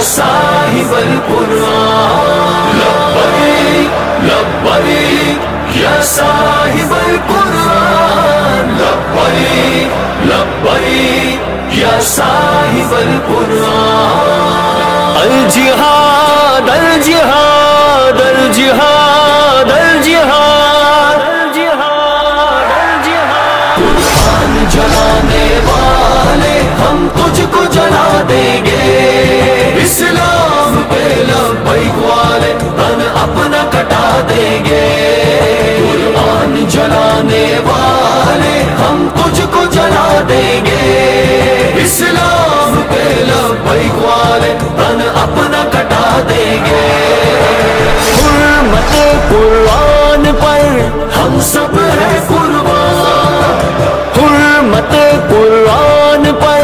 صاحب القرآن لبیک لبیک یا صاحب القرآن لبیک لبیک یا صاحب القرآن الجہاد الجہاد الجہاد الجہاد الجہاد الجہاد قرآن جلانے والے ہم تجھ کو جلا دیں گے اسلام پہ لبیک والے تن اپنا کٹا دیں گے قرآن جلانے والے ہم تجھ کو جلا دیں گے اسلام پہ لبیک والے تن اپنا کٹا دیں گے حرمت قرآن پر ہم سب ہیں قربان حرمت قرآن پر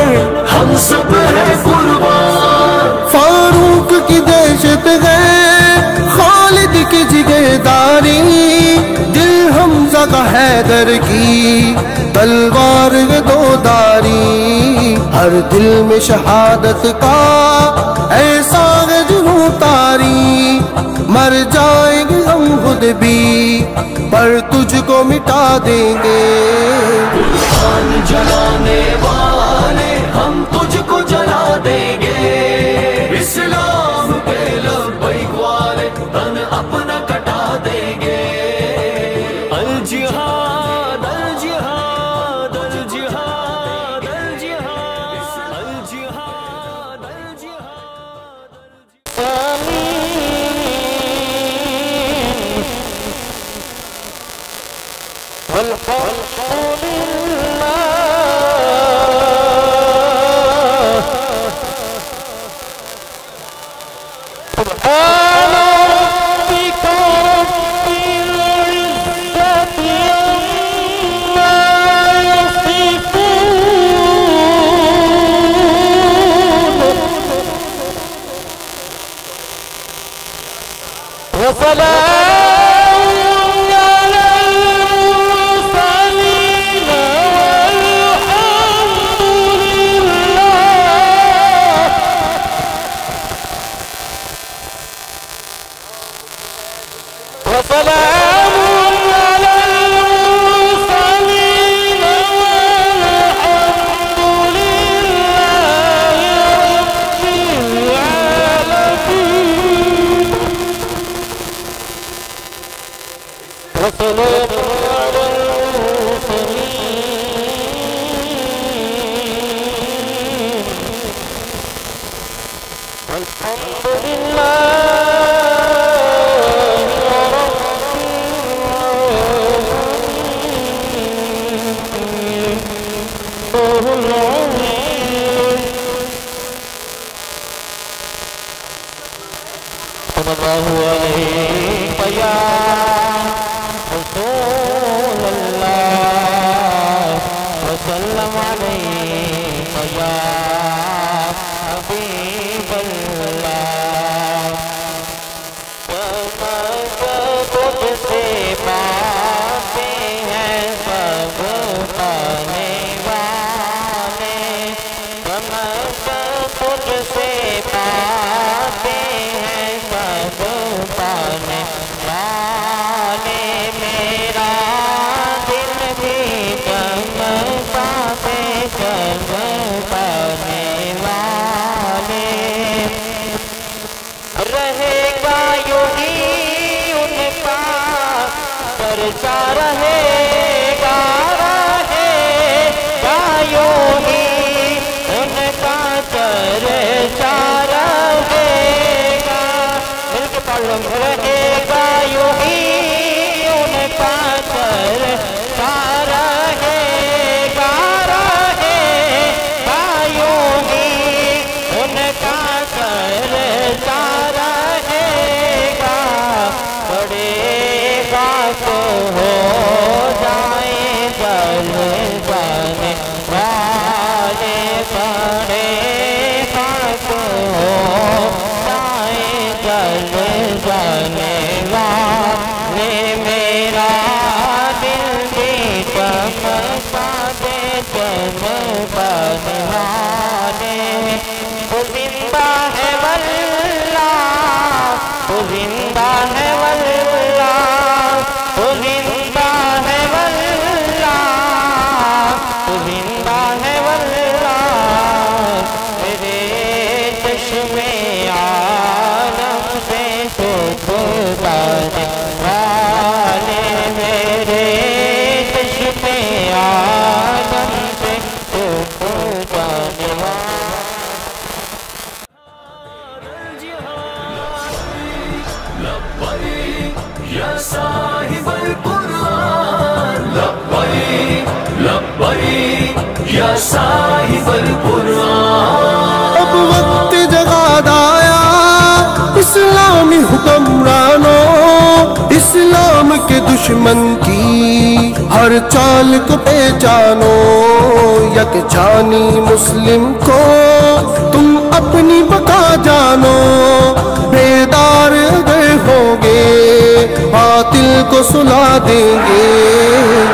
ہم سب ہیں قربان فاروق کی دہشت ہے خالد کی جگرداری دل حمزہ کا حیدر کی تلوار دو داری ہر دل میں شہادت کا ایسا جنوں تاری مر جائیں گے ہم خود بھی پر تجھ کو مٹا دیں گے قرآن جلانے والے ہم تجھ کو جلا دیں گے اسلام پہ لبیک والے تن اپنا کٹا دیں گے الجہاد الجہاد الجہاد الجہاد الجہاد الجہاد والحمد لله سبحان ربك رب العزة عما يصفون وسلام على المرسلين والحمد لله وسلام على المرسلين والحمد لله رب العالمين وسلام على المرسلين والحمد لله صلى الله عليك يا رسول الله وسلم عليك يا حبيب الله تجھ سے باتیں ہیں سب پانے والے تجھ سے باتیں ہیں سب پانے والے میرا دل بھی چمکاتے چمکانے والے رہے گا یوں ہی ان کا چرچا رہے گا یوں ہی ان کا چرچا رہے گا مل کے پڑھ لو رہے گا یوں ہی ان کا چرچا رہے گا یوں ہی ان کا چرچا رہے گا پڑے گا تو ہو جائے جل جانے والے پڑے گا تو ہو جائے جل جانے والے میرا دل بھی چمکاتے چمکانے والے وہ زندہ ہے साहिबल कुरान। अब वक्त जगाद आया इस्लामी हुक्मरानों, इस्लाम के दुश्मन की हर चाल को पहचानो। यकजानी मुस्लिम को तुम अपनी बका जानो, बेदार अगर होगे बातिल को सुला देंगे।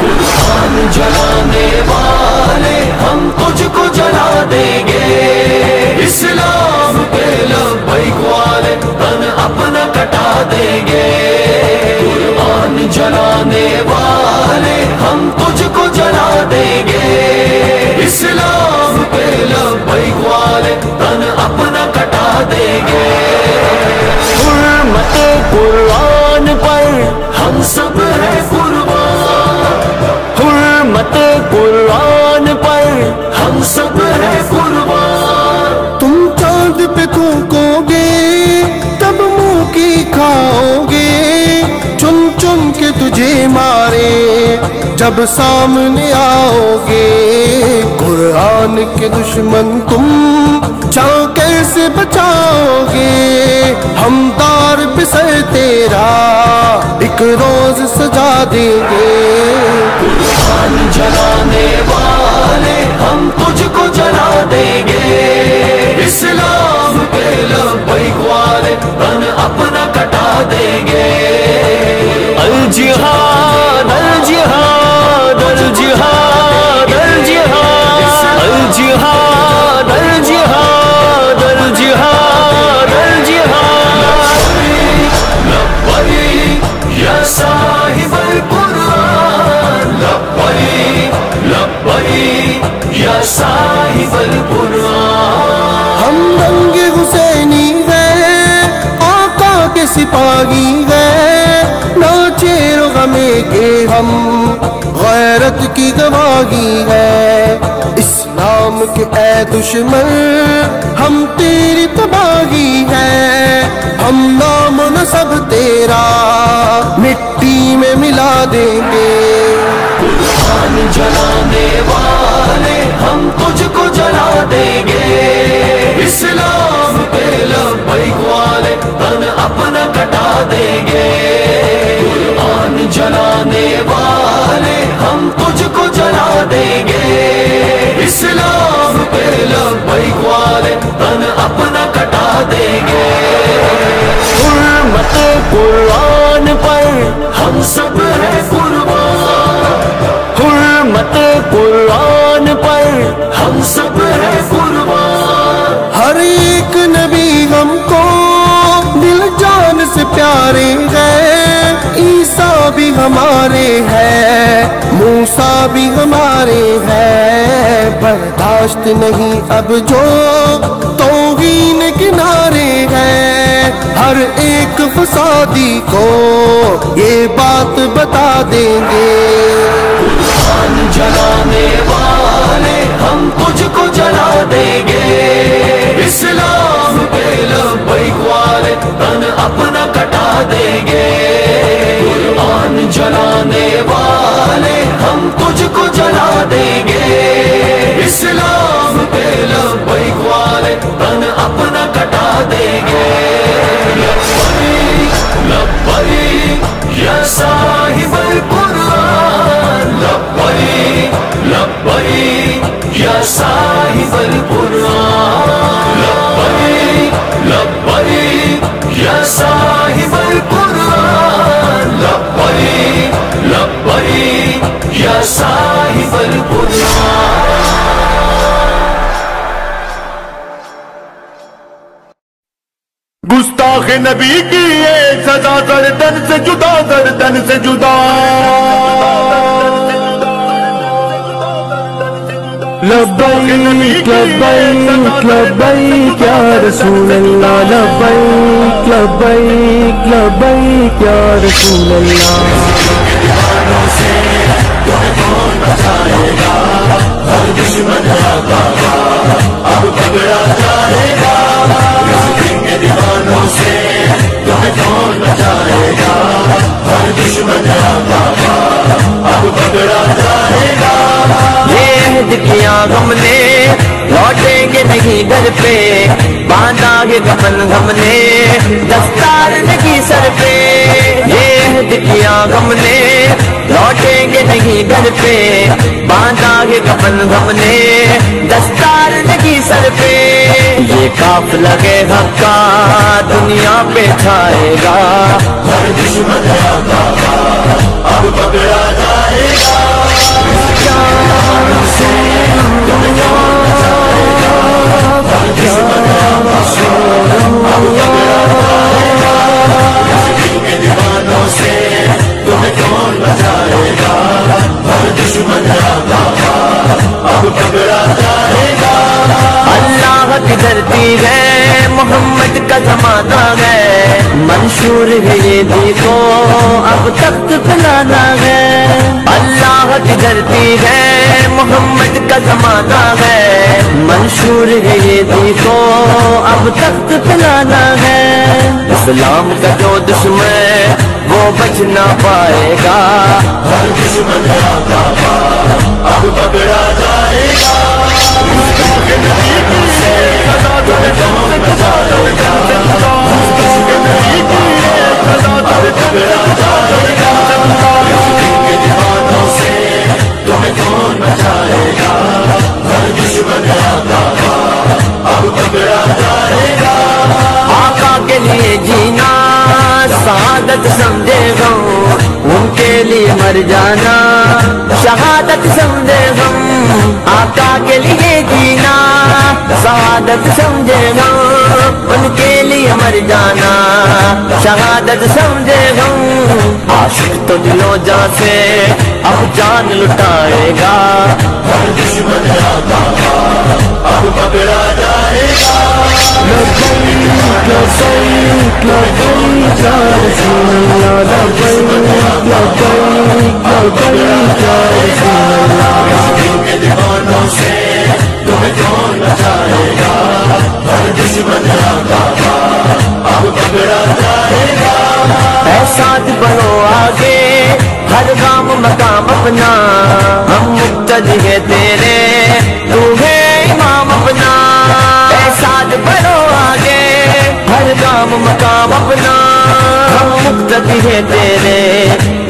कुरान जलाने वाले हम तुझको जला देंगे, इस्लाम के लब्बैक वाले तन अपना कटा देंगे। कुरान जलाने वाले हम तुझको जला देंगे, इस्लाम के लब्बैक वाले तन अपना कटा देंगे। हुर्मत कुरान पर हम सब है कुर्बान, हुर्मत कुरान पर हम सब है कुर्बान। तुम चांद पे थूकोगे तब मुंह की खाओगे, चुन चुन के तुझे मारे जब सामने आओगे। कुरान के दुश्मन तुम चाहो कैसे बचाओगे, हम दार पे सर तेरा एक रोज सजा देंगे। कुरान जलाने वाले हम तुझको जला देंगे, इस्लाम के लब्बैक वाले तन अपना कटा देंगे। अल जिहाद अल जिहाद अल जिहाद अल जिहाद अल जिहाद अल जिहाद अल जिहाद अल जिहाद। लब्बैक या साहिबल कुरान, लब्बैक लब्बैक या साहिबल कुरान। हम रंगे हुसैनी गए आका के सिपाही गए, नाचे गमे के हम गैरत की गवाही है। इस्लाम के ऐ दुश्मन हम तेरी तबाही है, हम नाम नसब तेरा मिट्टी में मिला देंगे। कुरान जलाने वाले हम तुझको जला देंगे, इस्लाम के लब्बैक वाले तन अपना कटा देंगे। कुरान जलाने वाले हम तुझको जला देंगे, इस्लाम के लब्बैक वाले तन अपना कटा देंगे। हुर्मत कुरान पर हम सब है कुर्बान, हुर्मत कुरान पर हम सब है कुर्बान। हर एक नबी हमको दिल जान से प्यारे हैं, ईसा भी हमारे हैं, मूसा भी हमारे हैं। बर्दाश्त नहीं अब जो तौहीन किनारे हैं, हर एक फसादी को ये बात बता देंगे। कुरान जलाने वाले हम तुझको जला देंगे, इस्लाम के लब्बैक वाले तन अपना कटा देंगे। कुरान जलाने वाले हम तुझको जला देंगे, इस्लाम के लब्बैक वाले तन अपना कटा देंगे। लब्बैक लब्बैक या साहिबल कुरान, लब्बैक लब्बैक या साहिबल कुरान, लब्बैक लब्बैक या साहिबल कुरान, लब्बैक लब्बैक या साहिबल कुरान। गुस्ताख नबी की ये सजा, गर्दन से जुदा गर्दन से जुदा। लब्बैक लब्बैक लब्बैक या रसूल अल्लाह, लब्बैक लब्बैक लब्बैक या रसूल अल्लाह। किया हमने, लौटेंगे नहीं घर पे, बांधा है कफन हमने, दस्तार नहीं सर पे। ये अहद किया हमने, लौटेंगे नहीं घर पे, बांधा है कफन हमने, दस्तार नहीं सर पे। ये काफिला के हक्का दुनिया पे छाएगा, हर दुश्मन अब पकड़ा जाएगा। दीवानों से तुम्हें कौन बचाएगा, हर दुश्मन अब पकड़ा जाएगा। अल्लाह की धरती है, मोहम्मद का जमाना है, मंशूर है ये देखो अब तख्त फैलाना है। अल्लाह की धरती है, मोहम्मद का जमाना है, मंशूर है ये देखो अब तख्त फैलाना है। इस्लाम का जो दुश्मन वो बच ना पाएगा, हर दुश्मन अब पकड़ा जाएगा। दीवानों से तुम्हें कौन बचाएगा, हर दुश्मन अब पकड़ा जाएगा। आका के लिए जीना शहादत समझे हम, उनके लिए मर जाना शहादत समझे हम। आका के लिए जीना शहादत समझे हम, उनके लिए मर जाना शहादत समझे हम। आशिक तो दिलों जान से अब जान लुटाएगा, हर दुश्मन अब पकड़ा जाएगा। दीवानों से तुम्हें कौन बचाएगा, हर दुश्मन अब पकड़ा जाएगा। ऐसा बढ़ो आगे हर गांव मकाम अपना, हम मुक्तदी है तेरे तू है इमाम अपना। ऐसा बढ़ो आगे हर गांव मकाम अपना, हम मुक्तदी है तेरे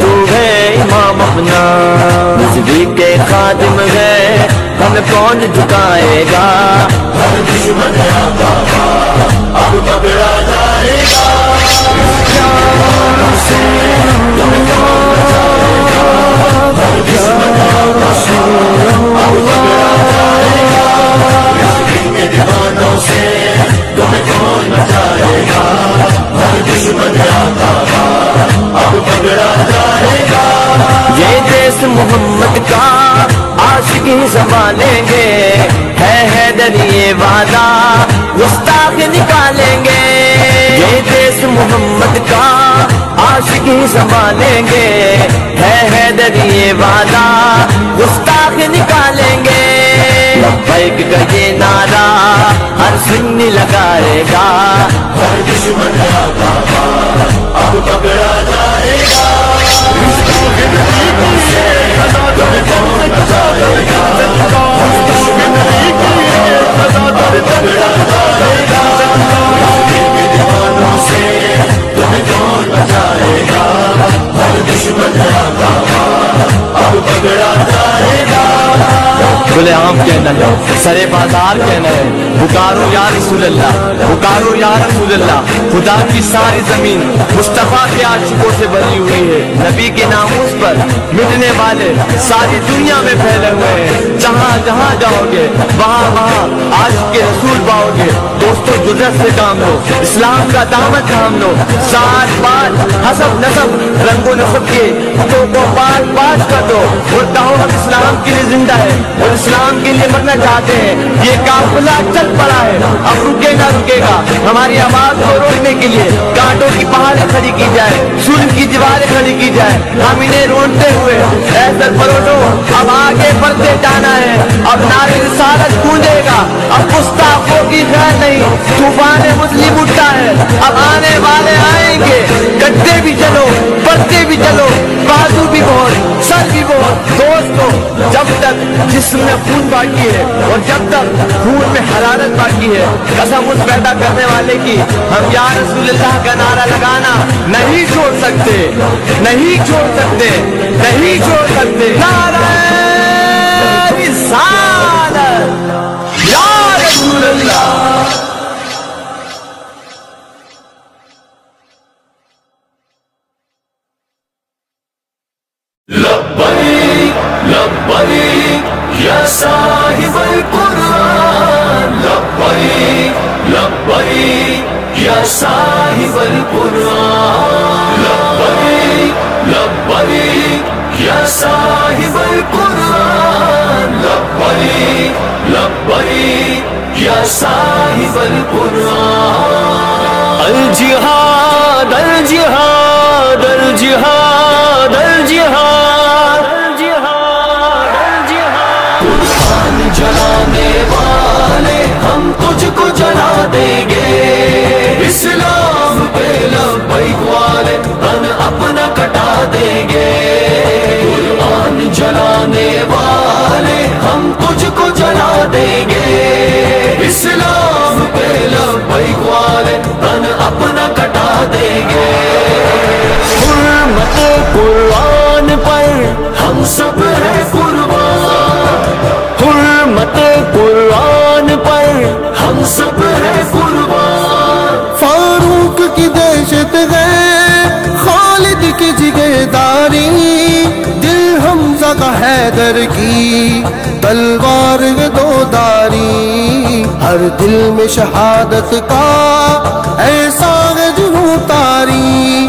तू है इमाम अपना। नजरी के खादिम है हमें कौन झुकाएगा, हर दुश्मन अब पकड़ा जाएगा। दीवानों से तुम्हें कौन बचाएगा, हर दुश्मन अब पकड़ा जाएगा। ये देश मोहम्मद का आशिकी संभालेंगे, है हैदर ये वादा गुस्ताख निकालेंगे। ये देश मोहम्मद का आशिकी संभालेंगे, है हैदर ये वादा गुस्ताख निकालेंगे। लब्बैक का ये नारा हर सुन्नी लगाएगा, हर दुश्मन अब पकड़ा जाएगा। तुम्हें कौन बचाएगा, हर दुश्मन अब पकड़ा जाएगा। दीवानों से तुम्हें कौन बचाएगा, हर दुश्मन अब पकड़ा जाएगा। खुले आम कहना है, सरे बाजार कहना है, पुकारो या रसूल अल्लाह, पुकारो या रसूल अल्लाह। खुदा की सारी जमीन मुस्तफा के आशिकों से भरी हुई है। नबी के नामूस पर मिटने वाले सारी दुनिया में फैले हुए हैं। जहाँ जहाँ जाओगे वहाँ वहाँ आशिक के रसूल पाओगे। दोस्तों जुर्रत से काम लो, इस्लाम का दामन थाम लो। साथ बात हसब नसब रंगो नसब के तो पास पास कर दो और कहो हम इस्लाम के लिए जिंदा है और इस्लाम के लिए मरना चाहते हैं। ये काफिला चल पड़ा है, अब रुकेगा रुकेगा। हमारी आवाज को रोकने के लिए कांटों की पहाड़ें खड़ी की जाए, सूर्य की दीवारें खड़ी की जाए। हम इन्हें रोनते हुए ऐसे परोटो अब आगे बढ़ते जाना है। अब नारे रिसालत गूंजेगा, अब गुस्ताखों की खैर नहीं, तूफान मुस्लिम उठता है। अब आने वाले आएंगे, कटते भी चलो बढ़ते भी चलो, बाजू भी बहुत सर भी बहुत। دوستو جب تک جسم میں خون باقی ہے اور جب تک خون میں حرارت باقی ہے قسم اس پیدا کرنے والے کی ہم یا رسول اللہ کا نعرہ لگانا نہیں چھوڑ سکتے، نہیں چھوڑ سکتے، نہیں چھوڑ سکتے۔ نعرہ رسالت یا رسول اللہ۔ لبیک لبیک یا صاحب القرآن، لبیک لبیک یا صاحب القرآن، لبیک لبیک یا صاحب القرآن، لبیک لبیک یا صاحب القرآن۔ الجہاد الجہاد الجہاد الجہاد الجہاد الجہاد، قرآن جلانے والے ہم تجھ کو جلا دیں گے، اسلام پہ لبیک والے تن اپنا کٹا دیں گے، قرآن جلانے والے ہم تجھ کو جلا دیں گے، اسلام پہ لبیک والے تن اپنا کٹا دیں گے، حرمت قرآن پر ہم سب ہیں قربان، حرمت قرآن پر ہم سب ہیں قربان، فاروق کی دہشت ہے، خالد کی جگرداری، دل حمزہ کا حیدر کی تلوار ہے دو داری، ہر دل میں شہادت کا ایسا ہے جنوں تاری،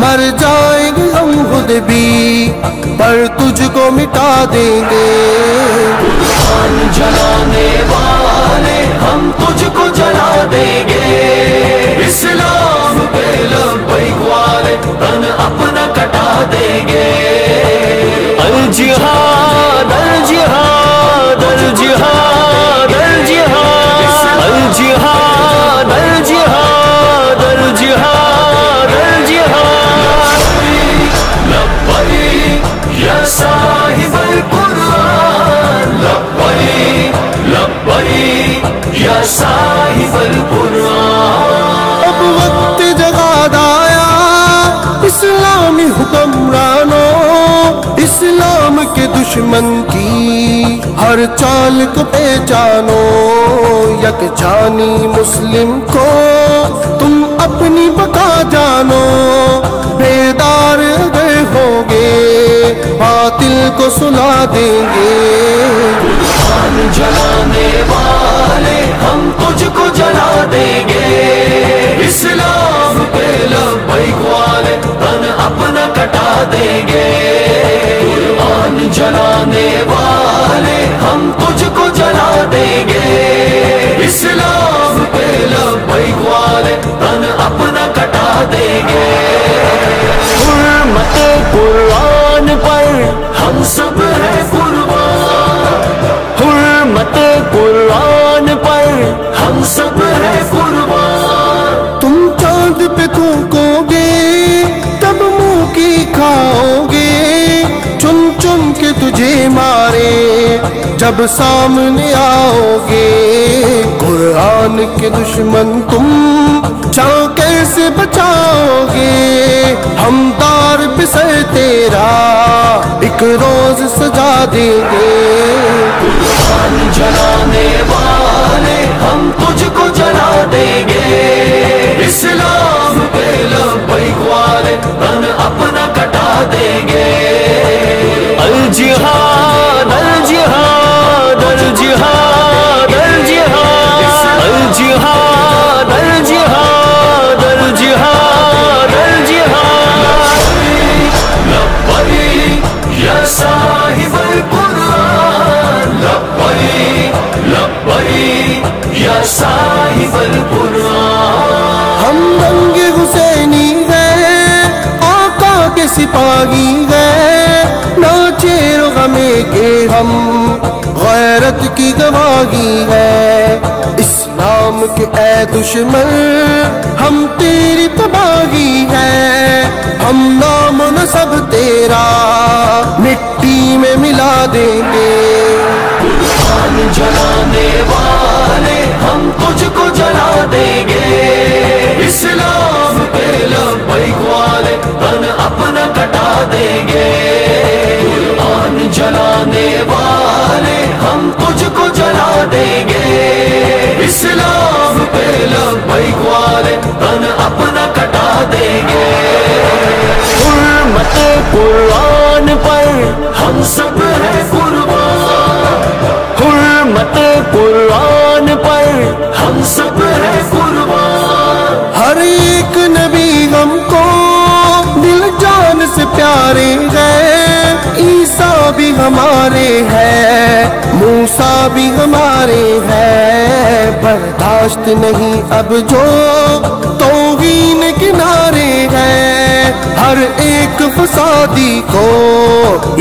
مر جائیں گے ہم خود بھی پر تجھ کو مٹا دیں گے، قرآن جلانے والے ہم تجھ کو جلا دیں گے، اسلام پہ لبیک والے تن اپنا کٹا دیں گے، الجہاد الجہاد الجہاد الجہاد الجہاد الجہاد الجہاد الجہاد، لبیک یا صاحب القرآن، لبیک لبیک یا صاحب القرآن۔ اب وقت جگاد آیا اسلامی حکمرانوں، اسلام کے دشمن کی ہر چال کو پہچانو، یک جانی مسلم کو تم اپنی بقا جانو، بیدار اگر ہوگے باطل کو سلا دیں گے، قرآن جلانے والے ہم تجھ کو جلا دیں گے، اسلام پہ لبیک والے تن اپنا کٹا دیں گے، قرآن جلانے والے ہم تجھ کو جلا دیں گے، اسلام پہ لبیک والے تن اپنا کٹا دیں گے، حرمت قرآن پر ہم سب ہیں قربان، حرمت قرآن پر ہم سب ہیں قربان، تم چاند پہ تھوکو گے تب منہ کی کھاؤ گے، چن چن کے تجھے مارے جب سامنے آؤ گے، قرآن کے دشمن تم جاں کیسے بچاؤ گے، ہم دار پہ سر تیرا ایک روز سجا دیں گے، قرآن جلانے والے ہم تجھ کو جلا دیں گے، اسلام پہ لبیک والے تن اپنا کٹا دیں گے، الجہاد الجہاد الجہاد الجہاد الجہاد الجہاد الجہاد الجہاد، لبیک یا صاحب القرآن، لبیک لبیک یا صاحب القرآن، ہم رنگ حسینی ہیں آقا کے سپاہی ہیں، ناچیر غمے کے ہم غیرت کی گواہی ہے، اسلام کے اے دشمن ہم تیری تباہی ہے، ہم نام و نسب تیرا مٹی میں ملا देंगे। कुरान जलाने वाले हम तुझको जला देंगे, इस्लाम के लब्बैक वाले तन अपना कटा देंगे। कुरान जलाने वाले हम तुझको जला देंगे, इस्लाम के लब्बैक वाले तन अपना कटा देंगे। हुर्मत कुरान पर हम सब हैं कुर्बान, हुर्मत कुरान पर हम सब हैं कुर्बान। हर एक नबी हमको दिल जान से प्यारे हैं, ईसा भी हमारे हैं, मूसा भी हमारे हैं। बर्दाश्त नहीं अब जो तौहीन किनारे हैं, हर एक फसादी को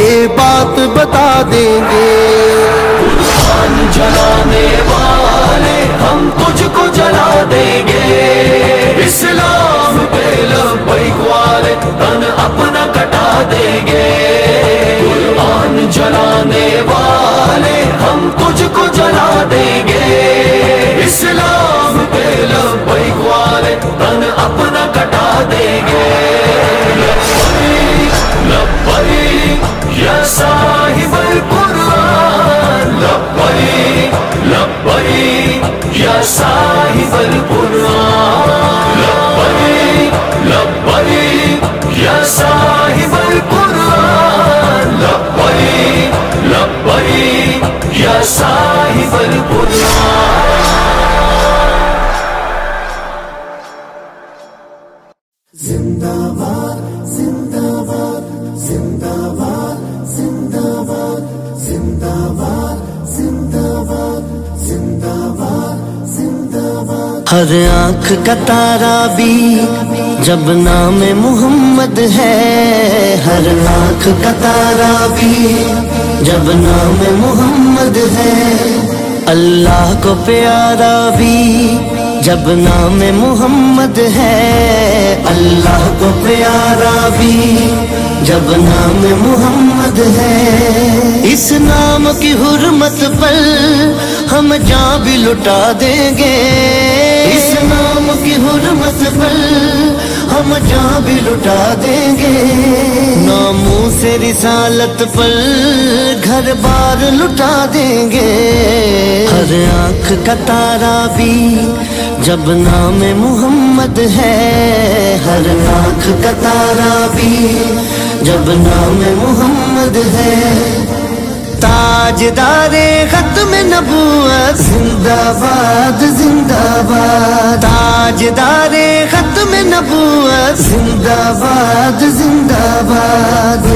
ये बात बता देंगे। कुरान जलाने वाले हम तुझको जला देंगे, इस्लाम के लब्बैक वाले तन अपना कटा देंगे। कुरान जलाने वाले हम तुझको जला देंगे, इस्लाम के लब्बैक वाले तन अपना कटा देंगे। लब्बैक लब्बैक या साहिबल कुरान, लब्बैक लब्बैक या साहिबल कुरान, लब्बैक लब्बैक या साहिबल कुरान, लब्बैक लब्बैक या साहिबल कुरान। जिंदाबाद जिंदाबाद जिंदाबाद जिंदाबाद जिंदाबाद जिंदाबाद जिंदाबाद जिंदाबाद। हर आँख का तारा भी जब नाम मोहम्मद है, हर आँख का तारा भी जब नाम मोहम्मद है। अल्लाह को प्यारा भी जब नाम मोहम्मद है, अल्लाह को प्यारा भी जब नाम मोहम्मद है। इस नाम की हुर्मत पर हम जान भी लुटा देंगे, इस नाम की हुर्मत पर हम जान भी लुटा देंगे। नामों से रिसालत पर घर बार लुटा देंगे। हर आँख का तारा भी जब नाम मोहम्मद है, हर आँख का तारा भी जब नाम मोहम्मद है। ताजदारे खत्म नबूवत जिंदाबाद जिंदाबाद, ताजदारे खत्म नबूवत जिंदाबाद जिंदाबाद।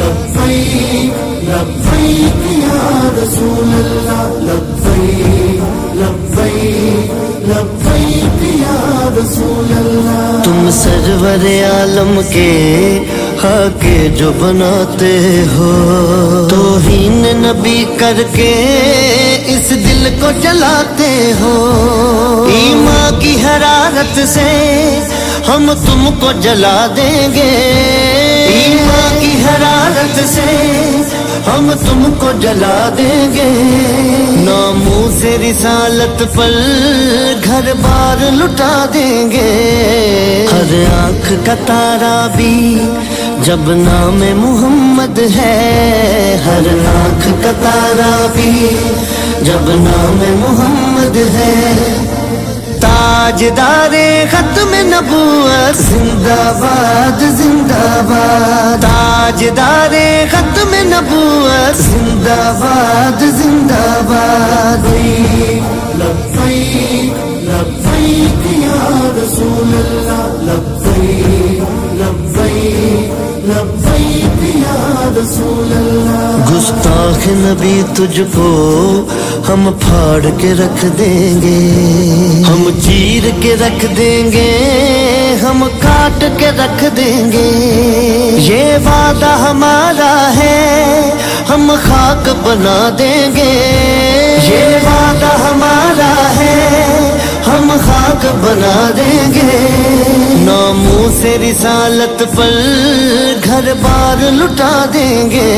लब्बैक लब्बैक या रसूल अल्लाह, लब्बैक लब्बैक लब्बैक या रसूल अल्लाह। तुम सरवर आलम के हाके जो बनाते हो, तौहीन नबी करके इस दिल को जलाते हो। ईमान की हरारत से हम तुमको जला देंगे, ईमान की हरारत से हम तुमको जला देंगे। नामों से रिसालत पर घर बार लुटा देंगे। हर आँख का तारा भी जब नाम मोहम्मद है, हर आँख का तारा भी जब नाम मोहम्मद है। ताजदारे खत्म नबूवत जिंदाबाद जिंदाबाद, ताजदारे खत्म नबूवत जिंदाबाद जिंदाबाद। लब्बैक लब्बैक या रसूल अल्लाह, लब्बैक लब्बैक लब्बैक या रसूल अल्लाह। गुस्ताख नबी तुझको हम फाड़ के रख देंगे, हम चीर के रख देंगे, हम काट के रख देंगे। ये वादा हमारा है, हम खाक बना देंगे। ये वादा हमारा है, हम खाक खाक बना देंगे। नामों से रिसालत पर घर बार लुटा देंगे।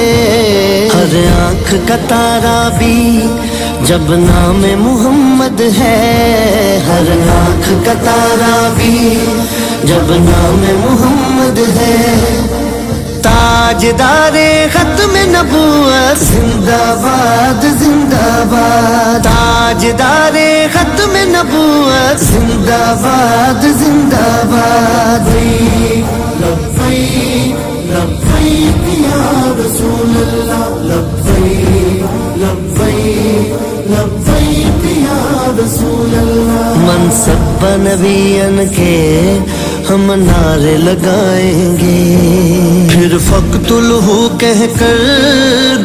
हर आँख का तारा भी जब नाम मोहम्मद है, हर आँख का तारा भी जब नाम मोहम्मद है। ताजदारे खत्म नबूवत जिंदाबाद जिंदाबाद, ताजदारे खत्म नबूवत जिंदाबाद जिंदाबाद। लब्बैक लब्बैक या रसूल अल्लाह, लब्बैक लब्बैक लब्बैक या रसूल अल्लाह। मनसब नबियन के हम नारे लगाएंगे, फिर फक्तुलहू कहकर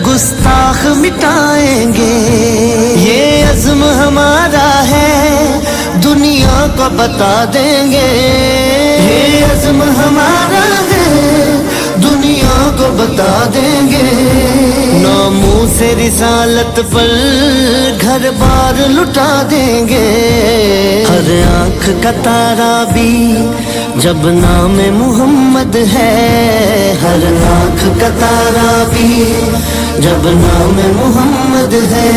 गुस्ताख मिटाएंगे। ये अज़्म हमारा है दुनिया को बता देंगे, ये अज़्म हमारा है दुनिया को बता देंगे। नामों से रिसालत पर घर बार लुटा देंगे। हर आँख का तारा भी जब नाम मोहम्मद है, हर आँख का तारा भी जब नाम मोहम्मद है।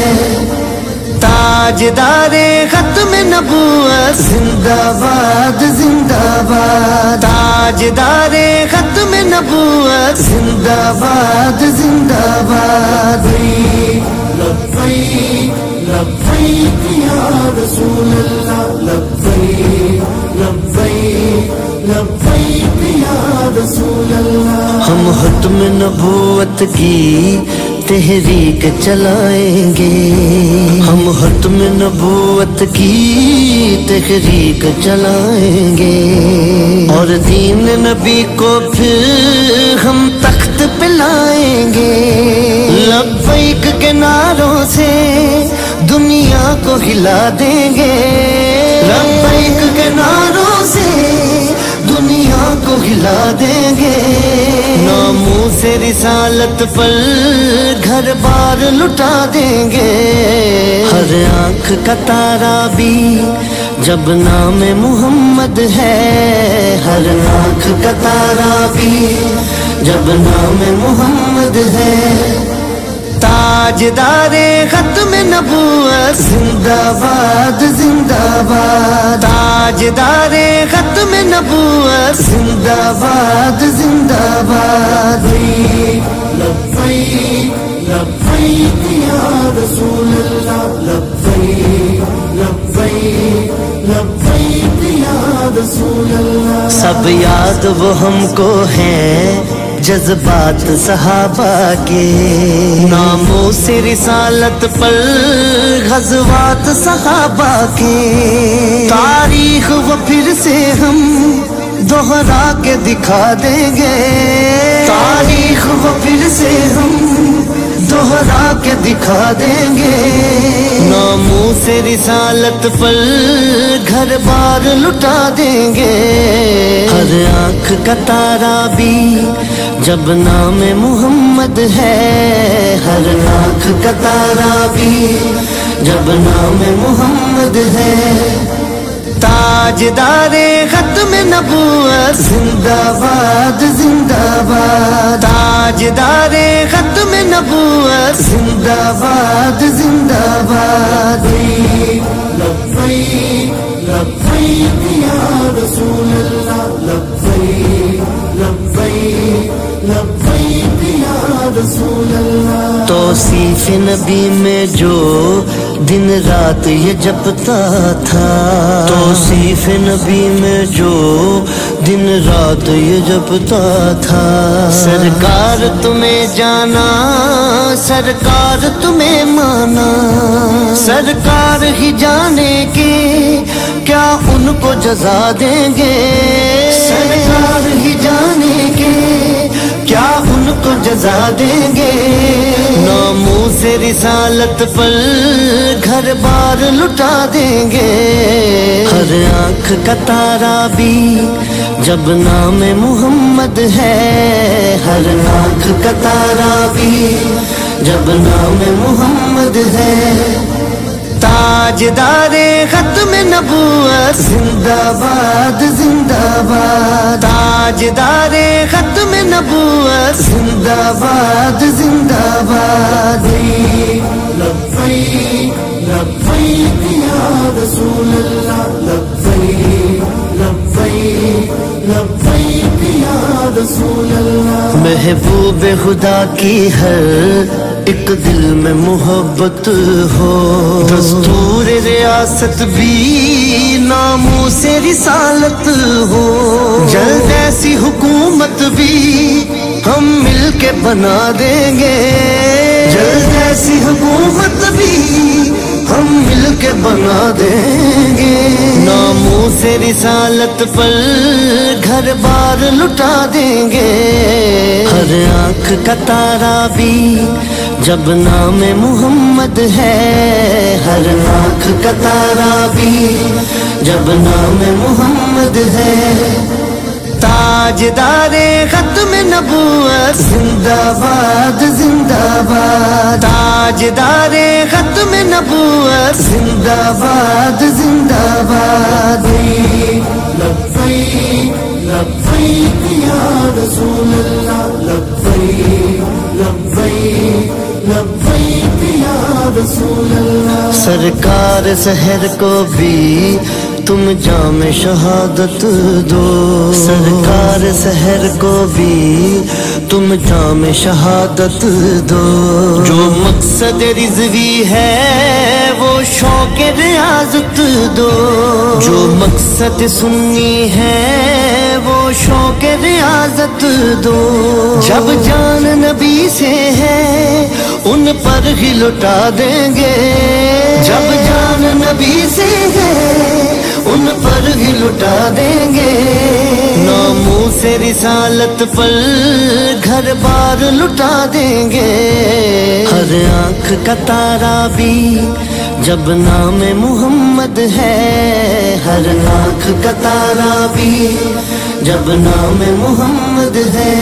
ताजदारे खत्म नबूवत जिंदाबाद जिंदाबाद, ताजदारे खत्म नबूवत जिंदाबाद जिंदाबाद। लब्बैक लब्बैक या रसूल अल्लाह, लब्बैक लब्बैक लब्बैक या रसूल अल्लाह। हम खत्म नबूवत की तहरीक चलाएंगे, हम खत्म नबूवत की तहरीक चलाएंगे। और दीन नबी को फिर हम तख्त पे लाएंगे। लब्बैक के नारों से दुनिया को हिला देंगे, लब्बैक के नारों से दुनिया को हिला देंगे। नामों से रिसालत पर घर बार लुटा देंगे। हर आँख का तारा भी जब नाम मोहम्मद है, हर आँख का तारा भी जब नाम मोहम्मद है। ताजदारे खत्म नबूवत जिंदाबाद जिंदाबाद, ताजदारे खत्म नबूवत जिंदाबाद जिंदाबाद। लब्बैक लब्बैक या रसूल अल्लाह, लब्बैक लब्बैक लब्बैक या रसूल अल्लाह। सब याद वो हमको है जज्बात सहाबा के, नामों से रिसालत पर ग़ज़वात सहाबा के। तारीख वो फिर से हम दोहरा के दिखा देंगे, तारीख वो फिर से हम दोहरा के दिखा देंगे। नामों से रिसालत पर घर बार लुटा देंगे। हर आँख का तारा भी जब नाम मोहम्मद है, हर आँख का तारा भी जब नाम मोहम्मद है। ताजदारे खत्म नबूवत जिंदाबाद जिंदाबाद, ताजदारे खत्म नबूवत जिंदाबाद जिंदाबाद। लब्बैक लब्बैक या रसूल अल्लाह, लब्बैक लब्बैक लब्बैक या रसूल अल्लाह। तौसीफ नबी में जो दिन रात ये जपता था, तौसीफ नबी में जो दिन रात ये जपता था। सरकार तुम्हें जाना, सरकार तुम्हें माना, सरकार ही जाने के क्या उनको जजा देंगे। सरकार ही जाने के क्या उनको जजा देंगे। नामों से रिसालत पर घर बार लुटा देंगे। हर आँख का तारा भी जब नाम मोहम्मद है, हर आँख का तारा भी जब नाम मोहम्मद है। تاجدار ختم نبوت زندہ باد زندہ باد، تاجدار ختم نبوت زندہ باد زندہ باد۔ لبیک لبیک یا رسول اللہ، لبیک لبیک لبیک یا رسول اللہ۔ محبوب خدا کی ہر ایک دل میں محبت ہو، دستور ریاست بھی ناموس رسالت ہو، جلد ایسی حکومت بھی ہم مل کے بنا دیں گے، جلد ایسی حکومت بھی ہم مل کے بنا دیں گے، ناموس رسالت پر گھر بار لٹا دیں گے، ہر آنکھ کا تارا بھی جب نام محمد ہے، ہر آنکھ کا تارا بھی جب نام محمد ہے۔ تاجدار ختم نبوت زندہ باد زندہ باد، تاجدار ختم نبوت زندہ باد زندہ باد۔ لبیک لبیک یا رسول اللہ، لبیک لبیک لبیک یا رسول اللہ۔ سرکار سحر کو بھی تم جام شہادت دو، سرکار سحر کو بھی تم جام شہادت دو، جو مقصد رضوی ہے وہ شوق ریاضت دو، جو مقصد سنی ہے وہ شوق ریاضت دو، جب جان نبی سے ہے ان پر ہی لٹا دیں گے، جب جان نبی سے ہے ان پر ہی لٹا دیں گے، ناموس رسالت پر گھر بار لٹا دیں گے، ہر آنکھ کا تارا بھی جب نام محمد ہے، ہر آنکھ کا تارا بھی جب نام محمد ہے۔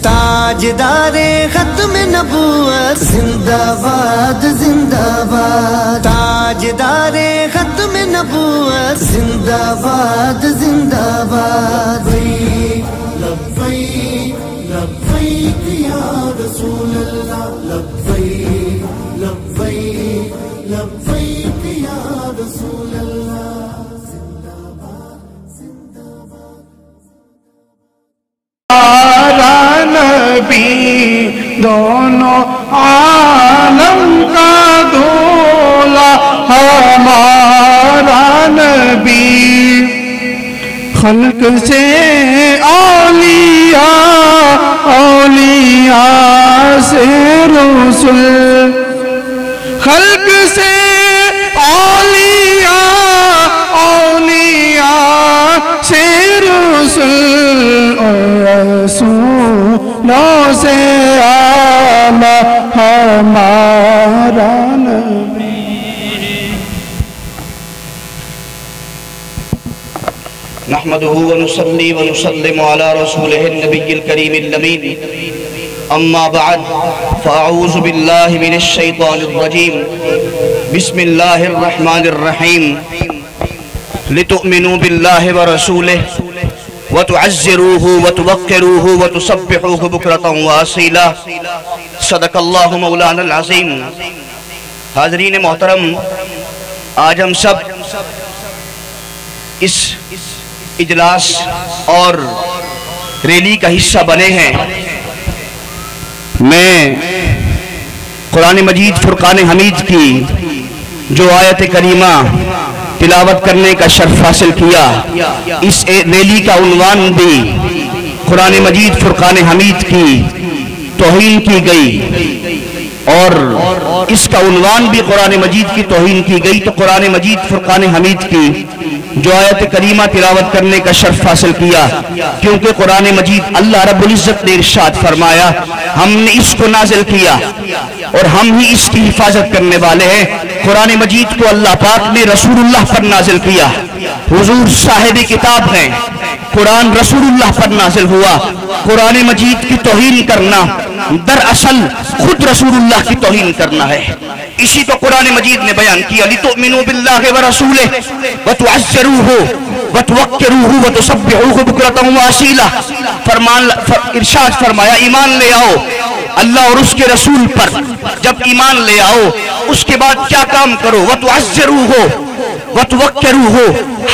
تاجدار ختم نبوت زندہ باد زندہ باد، تاجدار ختم نبوت زندہ باد زندہ باد۔ لبیک لبیک یا رسول اللہ، لبیک لبیک لبیک یا رسول اللہ۔ دونوں عالم کا دولا ہمارا نبی، خلق سے اولیاء، اولیاء سے رسول، خلق سے اولیاء، اولیاء سے رسول، اور رسولوں سے آلہ ہمارا نبی۔ نحمده ونصلي ونسلم على رسوله النبي الكريم الأمين، أما بعد فأعوذ بالله من الشيطان الرجيم، بسم الله الرحمن الرحيم، لتؤمنوا بالله ورسوله وتعزروه وتوقروه وتسبحوه بكرة وأصيلا، صدق الله مولانا العظيم۔ حاضرین محترم، آج ہم سب اس اجلاس اور ریلی کا حصہ بنے ہیں۔ میں قرآن مجید فرقان حمید کی جو آیت کریمہ تلاوت کرنے کا شرف حاصل کیا، اس ریلی کا عنوان بھی قرآن مجید فرقان حمید کی توہین کی گئی، اور اس کا عنوان بھی قرآن مجید کی توہین کی گئی، تو قرآن مجید فرقان حمید کی جو آیت کریمہ تلاوت کرنے کا شرف حاصل کیا، کیونکہ قرآن مجید اللہ رب العزت نے ارشاد فرمایا ہم نے اس کو نازل کیا اور ہم ہی اس کی حفاظت کرنے والے ہیں۔ قرآن مجید کو اللہ پاک نے رسول اللہ پر نازل کیا، حضور صاحب کتاب ہیں، قرآن رسول اللہ پر نازل ہوا۔ قرآن مجید کی توہین کرنا، دراصل خود رسول اللہ کی توہین کرنا ہے۔ اسی کو قرآن مجید نے بیان کیا، لِتُؤْمِنُوا بِاللَّهِ وَرَسُولِهِ وَتُعَزِّرُوهُ وَتُوَقِّرُوهُ وَتُسَبِّحُوهُ بُكْرَةً وَأَصِيلًا، ارشاد فرمایا ایمان لے آؤ اللہ اور اس کے رسول پر۔ جب ایمان لے آؤ اس کے بعد کیا کام کرو؟ وَتُعَزِّرُوهُ وَتُوَقِّرُوهُ،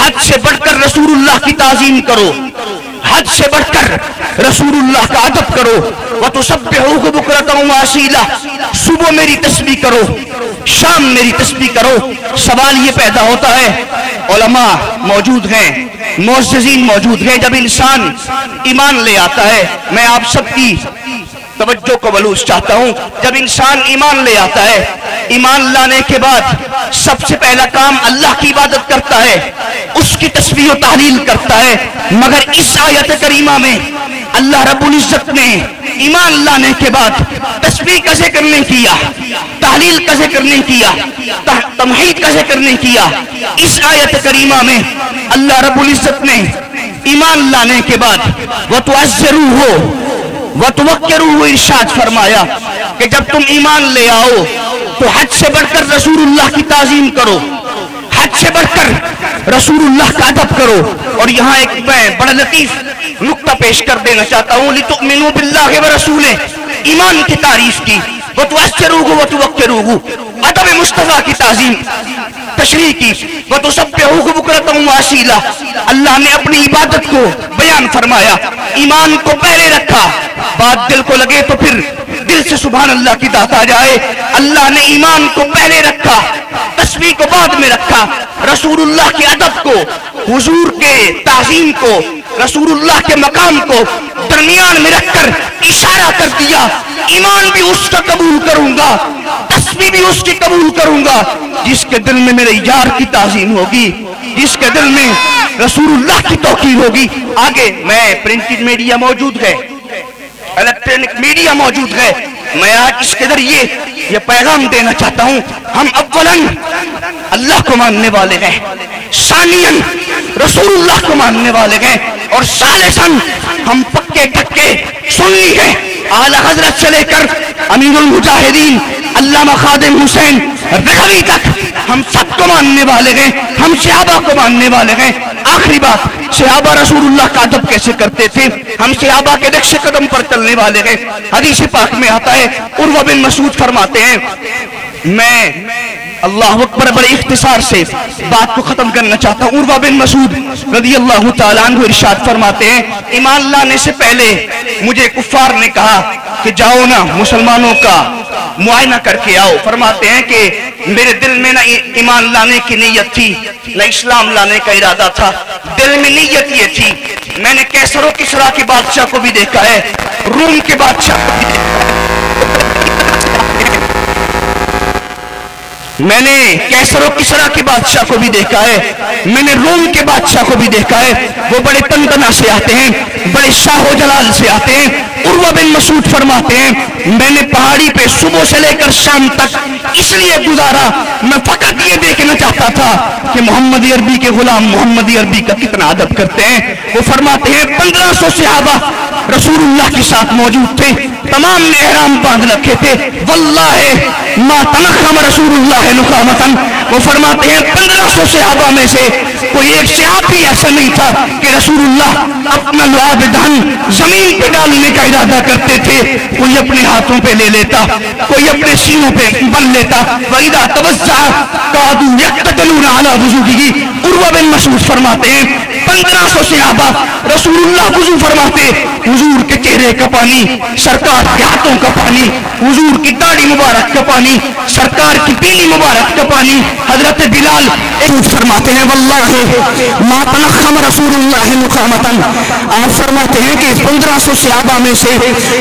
حد سے بڑھ کر رسول اللہ کی تعظیم کرو، حد سے بڑھ کر رسول اللہ کا ادب کرو۔ وَتُسَبِّحُوهُ بُكْرَةً وَأَصِيلًا، صبح میری تسبیح کرو، شام میری تسبیح کرو۔ سوال یہ پیدا ہوتا ہے، علماء موجود ہیں، معززین موجود ہیں، جب انسان ایمان لے آتا ہے، میں آپ سب کی توجہ کو بلوچ چاہتا ہوں، جب انسان ایمان لے آتا ہے، ایمان لانے کے بعد سب سے پہلا کام اللہ کی عبادت کرتا ہے، اس کی تسبیح و تحلیل کرتا ہے۔ مگر اس آیت کریمہ میں اللہ رب العزت نے ایمان لانے کے بعد تسبیح کا ذکر نہیں کیا، تحلیل کا ذکر نہیں کیا، تمہید کا ذکر نہیں کیا۔ اس آیت کریمہ میں اللہ رب العزت نے ایمان لانے کے بعد وَتُعَزِّرُوهُ وَتُوَقِّرُوهُ ارشاد فرمایا کہ جب تم ایمان لے آؤ تو حد سے بڑھ کر رسول اللہ کی تعظیم کرو، حد سے بڑھ کر رسول اللہ کا ادب کرو۔ اور یہاں ایک میں بڑا لطیف نقطہ پیش کر دینا چاہتا ہوں، لِتُؤْمِنُوا بِاللَّهِ وَرَسُولِهِ، ایمان کی تعریف کی، وَتُعَزِّرُوهُ وَتُوَقِّرُوهُ، ادب مصطفیٰ کی تعظیم تشریح کی، وَتُسَبِّحُوهُ بُكْرَةً وَأَصِيلًا، اللہ نے اپنی عبادت کو بیان فرمایا، ایمان کو پہلے رکھا، بات دل کو لگے تو پھر دل سے سبحان اللہ کی دعا آ جائے۔ اللہ نے ایمان کو پہلے رکھا، تسبیح کو بعد میں رکھا، رسول اللہ کے ادب کو، حضور کے تعظیم کو، رسول اللہ کے مقام کو درمیان میں رکھ کر اشارہ کر دیا، ایمان بھی اس کا قبول کروں گا، تسبیح بھی اس کی قبول کروں گا جس کے دل میں میرے یار کی تعظیم ہوگی، جس کے دل میں رسول اللہ کی توقیر ہوگی۔ آگے میں پرنٹڈ میڈیا موجود ہے، الیکٹرانک میڈیا موجود ہے، میں آج اس کے ذریعے یہ پیغام دینا چاہتا ہوں، ہم اولاً اللہ کو ماننے والے ہیں، ثانیاً رسول اللہ کو ماننے والے ہیں، اور ثالثاً ہم پکے ڈھکے سنی ہیں۔ اعلیٰ حضرت سے لے کر امیر المجاہدین علامہ خادم حسین رضوی تک ہم سب کو ماننے والے ہیں، ہم صحابہ کو ماننے والے ہیں۔ آخری بات، صحابہ رسول اللہ کا ادب کیسے کرتے تھے؟ ہم صحابہ کے نقش قدم پر چلنے والے ہیں۔ حدیث پاک میں آتا ہے، عروہ بن مسعود فرماتے ہیں، میں اللہ اکبر بڑے اختصار سے بات کو ختم کرنا چاہتا ہوں۔ عروہ بن مسعود رضی اللہ تعالیٰ عنہ ارشاد فرماتے ہیں، ایمان لانے سے پہلے مجھے کفار نے کہا کہ جاؤ نا مسلمانوں کا معائنہ کر کے آؤ۔ فرماتے ہیں کہ میرے دل میں نہ ایمان لانے کی نیت تھی، نہ اسلام لانے کا ارادہ تھا، دل میں نیت یہ تھی۔ میں نے کیسر و کسریٰ کے بادشاہ کو بھی دیکھا ہے، روم کے بادشاہ کو بھی دیکھا ہے، میں نے کیسر و کسریٰ کے بادشاہ کو بھی دیکھا ہے، میں نے روم کے بادشاہ کو بھی دیکھا ہے، وہ بڑے تنتنا سے آتے ہیں، بڑے شاہ و جلال سے آتے ہیں۔ عروہ بن مسعود فرماتے ہیں، میں نے پہاڑی پہ صبح سے لے کر شام تک اس لیے گزارا، میں فقط یہ دیکھنا چاہتا تھا کہ محمد عربی کے غلام محمد عربی کا کتنا ادب کرتے ہیں۔ وہ فرماتے ہیں 1500 صحابہ رسول اللہ کے ساتھ موجود تھے، تمام نے احرام باندھ رکھے تھے، واللہ ما تنخم رسول اللہ نخامتاً۔ وہ فرماتے ہیں 1500 صحابہ میں سے کوئی ایک صحابی ایسا نہیں تھا کہ رسول اللہ اپنا لعاب دہن زمین پہ ڈالنے کا ارادہ کرتے تھے، کوئی اپنے ہاتھوں پہ لے لیتا، کوئی اپنے سینوں پہ بن لیتا۔ وَإِذَا تَوَزَّعَ قَعَدُوا يَقْتَتِلُونَ عَلَى وُضُوئِهِ۔ عروہ بن مسعود فرماتے ہیں 1500 صحابہ رسول اللہ وضو فرماتے، حضور کے چہرے کا پانی، سرکار کے ہاتھوں کا پانی، حضور کی داڑھی مبارک کا پانی، سرکار کی پیلی مبارک کا پانی۔ حضرت بلال فرماتے ہیں، واللہ ما تنخم رسول اللہ نخامتاً۔ آپ فرماتے ہیں کہ 1500 صحابہ میں سے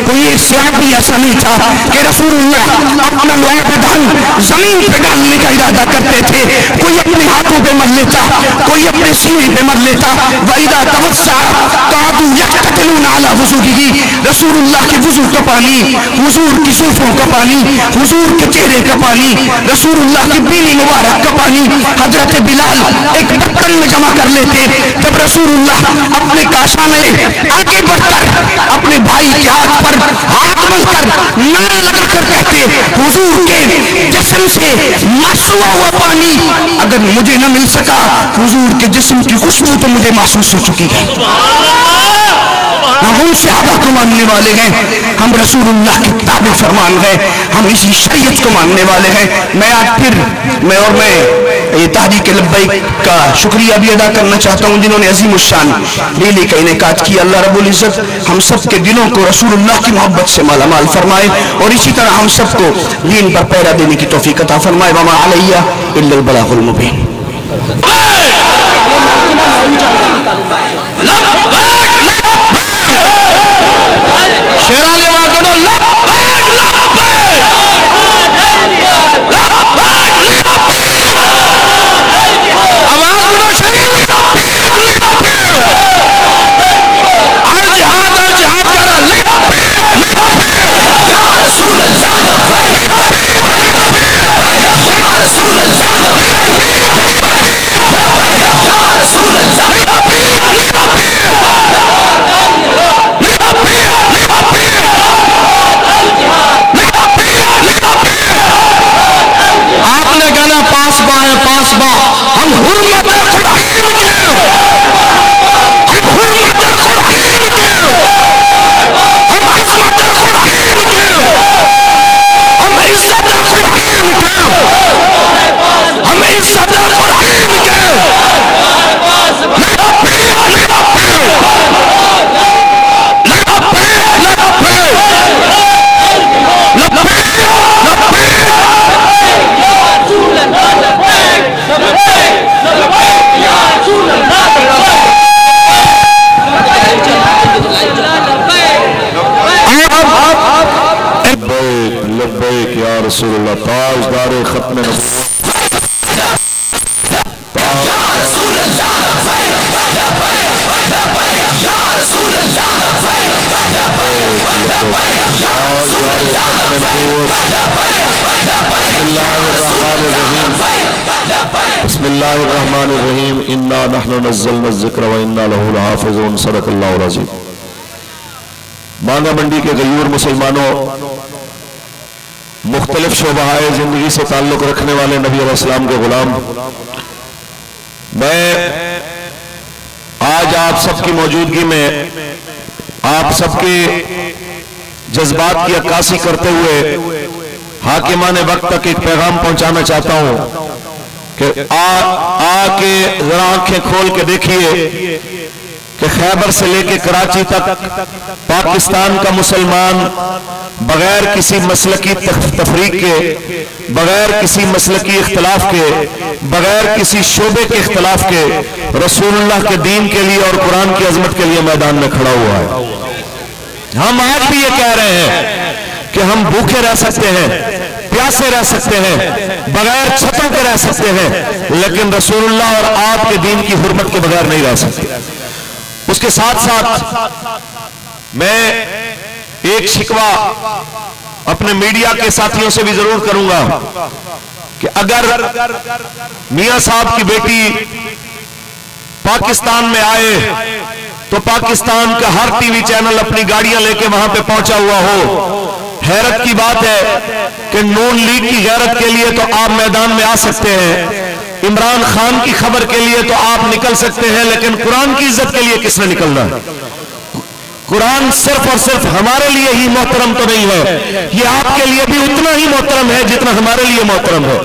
کوئی ایک صحابی ایسا نہیں تھا کہ رسول اللہ اپنا لعاب دہن زمین پہ ڈالنے کا ارادہ کرتے تھے، کوئی اپنے ہاتھوں پہ مر لیتا، کوئی اپنے سینے پہ مر لیتا، وَإِذَا تَوَسَّعَ قَعَدُوا يَقْتَتِلُونَ عَلَى وُضُوئِهِ رسول اللہ کے وضو کا پانی، حضور کی زلفوں کا پانی، حضور کے چہرے کا پانی، رسول اللہ کی بینی مبارک کا پانی حضرت بلال ایک برتن میں جمع کر لیتے. جب رسول اللہ اپنے کاشانے آگے بڑھ کر اپنے بھائی کے ہاتھ پر ہاتھ مل کر نعرہ لگا کر کہتے حضور کے جسم سے مسوا ہوا پانی اگر مجھے نہ مل سکا، حضور کے جسم کی خوشبو تو مجھے محسوس ہو چکی ہے. ہم ان صحابہ کو ماننے والے ہیں، ہم رسول اللہ کی تابع فرمان ہیں، ہم اسی شریعت کو ماننے والے ہیں. میں آج پھر یہ تحریک لبیک کا شکریہ بھی ادا کرنا چاہتا ہوں جنہوں نے عظیم الشان ریلی کا انعقاد کیا. اللہ رب العزت ہم سب کے دلوں کو رسول اللہ کی محبت سے مالا مال فرمائے اور اسی طرح ہم سب کو دین پر پہرا دینے کی توفیق عطا فرمائے. وما علیہ الا البلاغ المبین. رسول اللہ تاجدار ختم بسم اللہ الرحمن الرحیم انا نحن نزلنا الذکر و انا لہ لحافظون. صدق اللہ العظیم. مانگا منڈی کے غیور مسلمانوں، مختلف شعبۂ زندگی سے تعلق رکھنے والے نبی علیہ السلام کے غلام، میں آج آپ سب کی موجودگی میں آپ سب کے جذبات کی عکاسی کرتے ہوئے حاکمان وقت تک ایک پیغام پہنچانا چاہتا ہوں کہ آ کے ذرا آنکھیں کھول کے دیکھیے کہ خیبر سے لے کے کراچی تک پاکستان کا مسلمان بغیر کسی مسلکی تفریق کے، بغیر کسی مسلکی اختلاف کے، بغیر کسی شعبے کے اختلاف کے رسول اللہ کے دین کے لیے اور قرآن کی عظمت کے لیے میدان میں کھڑا ہوا ہے. ہم آج بھی یہ کہہ رہے ہیں کہ ہم بھوکے رہ سکتے ہیں، پیاسے رہ سکتے ہیں، بغیر چھتوں کے رہ سکتے ہیں، لیکن رسول اللہ اور آپ کے دین کی حرمت کے بغیر نہیں رہ سکتے. اس کے ساتھ ساتھ میں ایک شکوہ اپنے میڈیا کے ساتھیوں سے بھی ضرور کروں گا کہ اگر میاں صاحب کی بیٹی پاکستان میں آئے تو پاکستان کا ہر ٹی وی چینل اپنی گاڑیاں لے کے وہاں پہ پہنچا ہوا ہو. حیرت کی بات ہے کہ نون لیگ کی غیرت کے لیے تو آپ میدان میں آ سکتے ہیں، عمران خان کی خبر کے لیے تو آپ نکل سکتے ہیں، لیکن قرآن کی عزت کے لیے کس نے نکلنا ہے؟ قرآن صرف اور صرف ہمارے لیے ہی محترم تو نہیں ہے، یہ آپ کے لیے بھی اتنا ہی محترم ہے جتنا ہمارے لیے محترم ہے.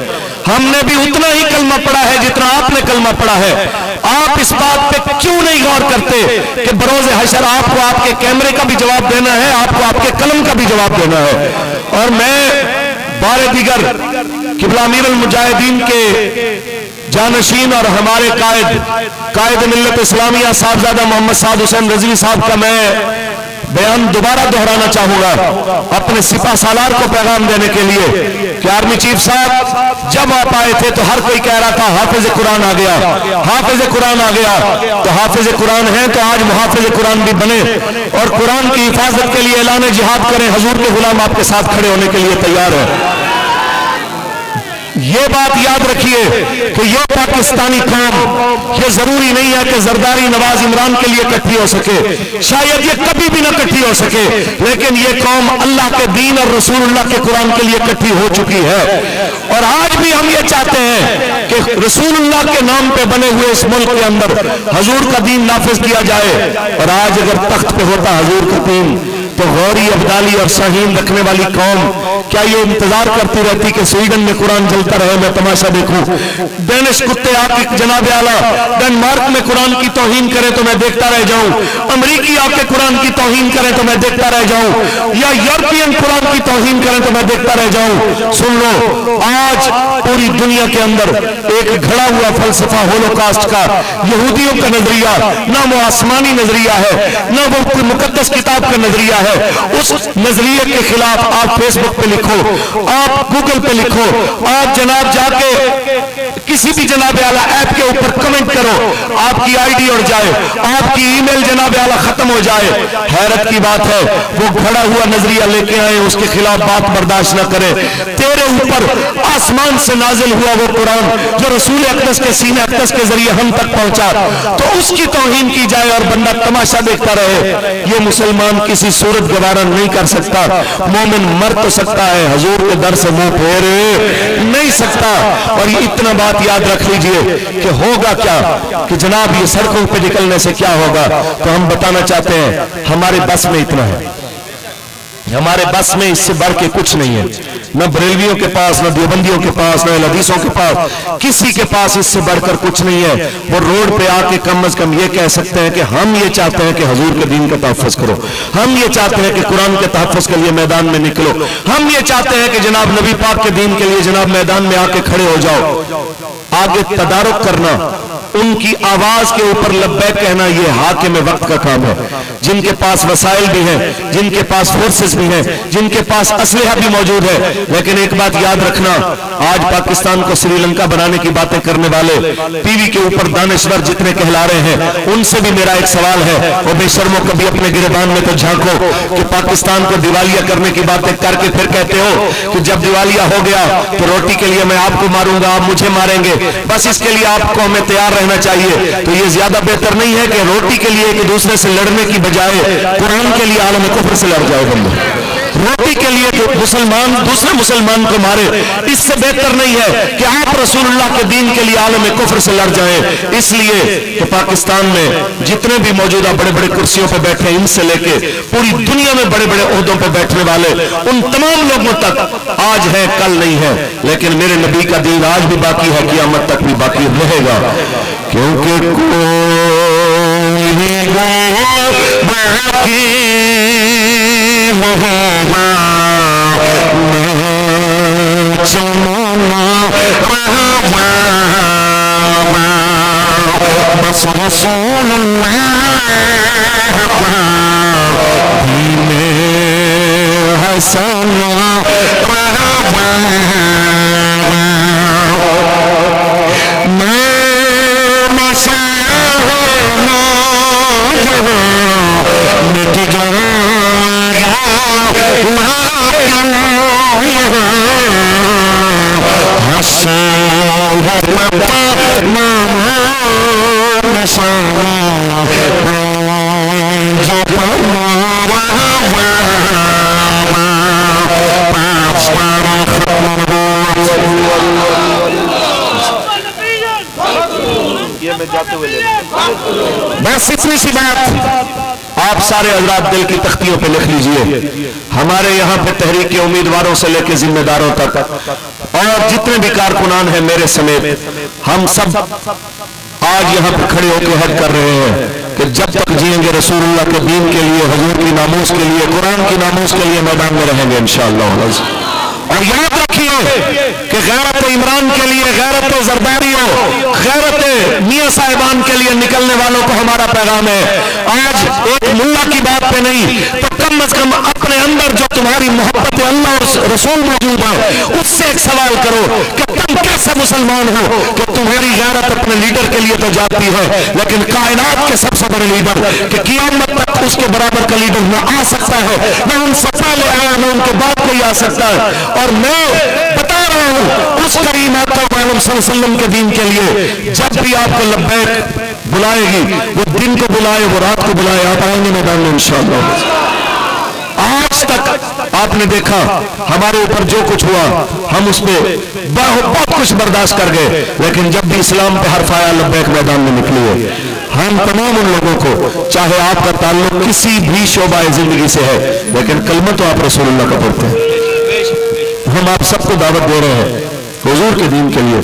ہم نے بھی اتنا ہی کلمہ پڑھا ہے جتنا آپ نے کلمہ پڑھا ہے. آپ اس بات پہ کیوں نہیں غور کرتے کہ بروز حشر آپ کو آپ کے کیمرے کا بھی جواب دینا ہے، آپ کو آپ کے قلم کا بھی جواب دینا ہے. اور میں بار دیگر قبلہ امیر المجاہدین کے جانشین اور ہمارے قائد ملت اسلامیہ صاحبزادہ محمد سعد حسین رضوی صاحب کا میں बयान दोबारा दोहराना चाहूंगा अपने सिपा सालार को पैगाम देने के लिए कि आर्मी चीफ साहब जब आप आए थे तो हर कोई कह रहा था हाफिज कुरान आ गया, हाफिज कुरान आ गया। तो हाफिज कुरान है तो आज मुहाफिज कुरान भी बने और कुरान की हिफाजत के लिए ऐलान जिहाद करें। हुजूर के गुलाम आपके साथ खड़े होने के लिए तैयार है। ये बात याद रखिए कि ये पाकिस्तानी कौम, ये जरूरी नहीं है कि जरदारी नवाज इमरान के लिए इकट्ठी हो सके, शायद ये कभी भी ना इकट्ठी हो सके, लेकिन ये कौम अल्लाह के दीन और रसूलुल्लाह के कुरान के लिए इकट्ठी हो चुकी है। और आज भी हम ये चाहते हैं कि रसूलुल्लाह के नाम पे बने हुए इस मुल्क के अंदर हजूर का दीन नाफिज किया जाए। और आज अगर तख्त पे होता हजूर का दीन तो गौरी, अब्दाली और शाहीन रखने वाली कौम क्या ये इंतजार करती रहती कि स्वीडन में कुरान जलता रहे, मैं तमाशा देखूं? डेनिश कुत्ते आके जनाब आला डेनमार्क में कुरान की तौहीन करें तो मैं देखता रह जाऊं, अमेरिकी आके कुरान की तौहीन करें तो मैं देखता रह जाऊं, या यूरोपियन कुरान की तौहीन करें तो मैं देखता रह जाऊं। सुन लो, आज पूरी दुनिया के अंदर एक घड़ा हुआ फलसफा होलोकास्ट का, यहूदियों का नजरिया, ना वो आसमानी नजरिया है ना वो कोई मुकद्दस किताब का नजरिया है। उस नजरिए के खिलाफ आप फेसबुक पे लिखो, आप गूगल पे लिखो, आप जनाब जाके किसी भी जनाब आला ऐप के ऊपर कमेंट करो, आपकी आईडी उड़ जाए, आपकी ईमेल जनाब आला खत्म हो जाए। हैरत की बात है वो खड़ा हुआ नजरिया लेके आए, उसके खिलाफ बात बर्दाश्त न करे। तेरे ऊपर आसमान से नाजिल हुआ वो कुरान जो रसूल अक़दस के सीने अक़दस के जरिए हम तक पहुंचा, तो उसकी तौहीन की जाए और बंदा तमाशा देखता रहे। ये मुसलमान किसी सूरत गवारा नहीं कर सकता। मोमिन मर तो सकता है, हुजूर के दर से मुंह फेर नहीं सकता। और ये इतना बात याद रख लीजिए कि होगा क्या कि जनाब ये सड़कों पे निकलने से क्या होगा, तो हम बताना चाहते हैं हमारे बस में इतना है, हमारे बस में इससे बढ़ के कुछ नहीं है। न बरेलवियों के पास, न देवबंदियों के पास, न हदीसों के पास, किसी के पास इससे बढ़कर कुछ नहीं है। वो रोड पे आके कम अज कम ये कह सकते हैं कि हम ये चाहते हैं कि हुजूर के दीन का तहफ़्फ़ुज़ करो, हम ये चाहते हैं कि कुरान के तहफ़्फ़ुज़ के लिए मैदान में निकलो, हम ये चाहते हैं कि जनाब नबी पाक के दीन के लिए जनाब मैदान में आके खड़े हो जाओ। आगे तदारुक करना, उनकी आवाज के ऊपर लब्बैक कहना, ये हाकिम वक्त का काम है। जिनके पास वसाइल भी हैं, जिनके पास फोर्सेस भी हैं, जिनके पास असलहा भी मौजूद है। लेकिन एक बात याद रखना, आज पाकिस्तान को श्रीलंका बनाने की बातें करने वाले टीवी के ऊपर दानिश्वर जितने कहला रहे हैं, उनसे भी मेरा एक सवाल है, और बेशर्मो कभी अपने गिरबान में तो झांको कि पाकिस्तान को दिवालिया करने की बातें करके फिर कहते हो कि जब दिवालिया हो गया तो रोटी के लिए मैं आपको मारूंगा, आप मुझे मारेंगे, बस इसके लिए आपको हमें तैयार रहना चाहिए। तो ये ज्यादा बेहतर नहीं है कि रोटी के लिए एक दूसरे से लड़ने की बजाय कुरान के लिए आलम कुफ्र से लड़ जाए बंदे। रोटी के लिए कि मुसलमान दूसरे मुसलमान को मारे, इससे बेहतर नहीं है कि आप रसूलुल्लाह के दीन के लिए आलम कुफ्र से लड़ जाएं। इसलिए कि पाकिस्तान में जितने भी मौजूदा बड़े बड़े कुर्सियों पर बैठे, इनसे लेके पूरी दुनिया में बड़े बड़े ओहदों पर बैठने वाले, उन तमाम लोगों तक आज है कल नहीं है, लेकिन मेरे नबी का दीन आज भी बाकी है, क़यामत तक भी बाकी रहेगा। क्योंकि कोई बाकी बस रसूलुल्लाह दीने हसन बस इतनी सी बात आप सारे हजरात दिल की तख्तियों पे लिख लीजिए। हमारे यहाँ पे तहरीक के उम्मीदवारों से लेकर जिम्मेदारों तक और जितने भी कारकुनान हैं मेरे समेत, हम सब आज यहाँ पे खड़े होकर हद कर रहे हैं कि जब तक जिएंगे रसूलुल्लाह के दीन के लिए, हुजूर की नामूस के लिए, कुरान की नामूस के लिए मैदान में रहेंगे इंशाअल्लाह। और याद रखें रखिए कि गैरत इमरान के लिए, गैरत जरदारियों, गैरत मियां साहिबान के लिए निकलने वालों को हमारा पैगाम है। आज एक मुल्ला की बात पे नहीं तो कम से कम अपने अंदर जो तुम्हारी मोहब्बत अल्लाह और रसूल मौजूद है उससे एक सवाल करो कि तुम कैसे मुसलमान हो कि तुम्हारी गैरत अपने लीडर के लिए तो जाती है, लेकिन कायनात के सबसे बड़े लीडर कि क़यामत तक उसके बराबर का लीडर न आ सकता है, न उनसे पहले आया न उनके बाद कोई आ सकता है। और मैं बता रहा हूं उस करीम आका सल्लल्लाहु अलैहि वसल्लम के दीन के लिए जब भी आपको लब्बैक बुलाएगी, वो दिन को बुलाए, वो रात को बुलाए, आप आएंगे मैदान में इंशाअल्लाह। आज तक आपने देखा हमारे ऊपर जो कुछ हुआ, हम उस पर बहुत कुछ बर्दाश्त कर गए, लेकिन जब भी इस्लाम पे हर्फ आया लब्बैक मैदान में निकली है। हम तमाम उन लोगों को, चाहे आपका ताल्लुक किसी भी शोबा जिंदगी से है, लेकिन कलमा तो आप रसूलुल्लाह का पढ़ते हैं। हम आप सबको दावत दे रहे हैं हुजूर के दीन के लिए,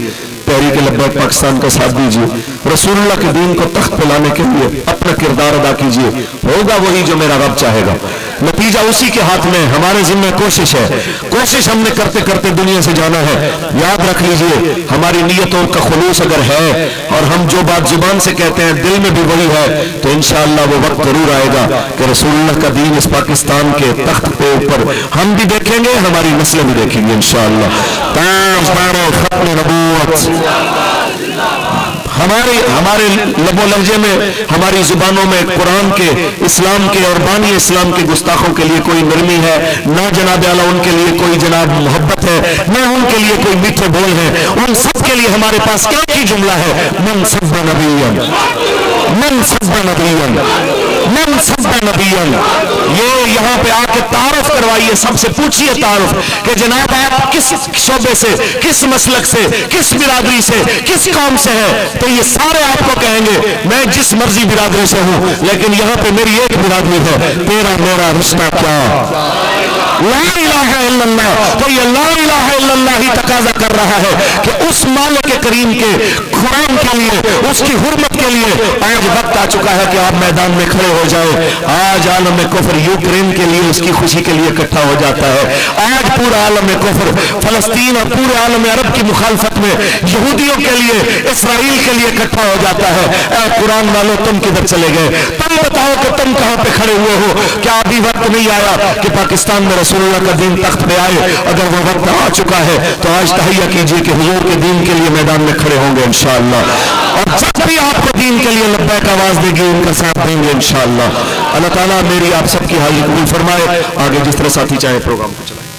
तहरीक लब्बैक पाकिस्तान का साथ दीजिए, रसूलुल्लाह के दीन को तख्त पे लाने के लिए अपना किरदार अदा कीजिए। होगा वही जो मेरा रब चाहेगा, नतीजा उसी के हाथ में। हमारे जिम्मे कोशिश है, कोशिश हमने करते करते दुनिया से जाना है। याद रख लीजिए हमारी नीयतों का खुलूस अगर है और हम जो बात जुबान से कहते हैं दिल में भी वही है, तो इंशाअल्लाह वो वक्त जरूर आएगा कि रसूलुल्लाह का दीन इस पाकिस्तान के तख्त पे ऊपर हम भी देखेंगे, हमारी नस्लें भी देखेंगी इंशाअल्लाह। खत्म नबूवत हमारे लबो लहजे में, हमारी जुबानों में कुरान के, इस्लाम के और बानी इस्लाम के गुस्ताखों के लिए कोई नरमी है, ना जनाब आला उनके लिए कोई जनाब मोहब्बत है, ना उनके लिए कोई मीठे बोल है। उन सब के लिए हमारे पास क्या ही जुमला है, मन सब्बा नबिय्यन, मन सब्बा नबिय्यन, मन सब्बा नबिय्यन। ये यहाँ पे आके तारुफ करवाइए, सबसे पूछिए तारुफ कि जनाब आप किस शोबे से, किस मसलक से, किस बिरादरी से, किस कौम से है, तो ये सारे आपको कहेंगे मैं जिस मर्जी बिरादरी से हूं, लेकिन यहाँ पे मेरी एक बिरादरी है, तेरा मेरा रिश्ता क्या ला इलाहा इल्लल्लाह। तो ये ला इलाहा इल्लल्लाह ही तकाजा कर रहा है कि उस मालिक करीम के कुरान के लिए, उसकी हुर्मत के लिए आज वक्त आ चुका है कि आप मैदान में खड़े हो जाए। आज आलम कुफ्र यूक्रेन के लिए, उसकी खुशी के लिए इकट्ठा हो जाता है। आज पूरा आलम कुफ्र फलस्तीन और पूरे आलम अरब की मुखालफत में यहूदियों के लिए, इसराइल के लिए इकट्ठा हो जाता है। ऐ कुरान वालों तुम किधर चले गए? तुम बताओ कि तुम कहां पे खड़े हुए हो? क्या अभी वक्त नहीं आया कि पाकिस्तान में रसूलुल्लाह का दीन तख्त पे आए? अगर वो वक्त आ चुका है तो आज तहैया कीजिए कि हुजूर के दीन के लिए मैदान में खड़े होंगे इंशाअल्लाह। और जब भी आपको दीन के लिए लब्बैक आवाज देगी उनका साथ देंगे इंशाअल्लाह। अल्लाह ताला मेरी आप सबकी हाजिरी कबूल फरमाए। आगे जिस तरह साथी चाहे प्रोग्राम को चलाए।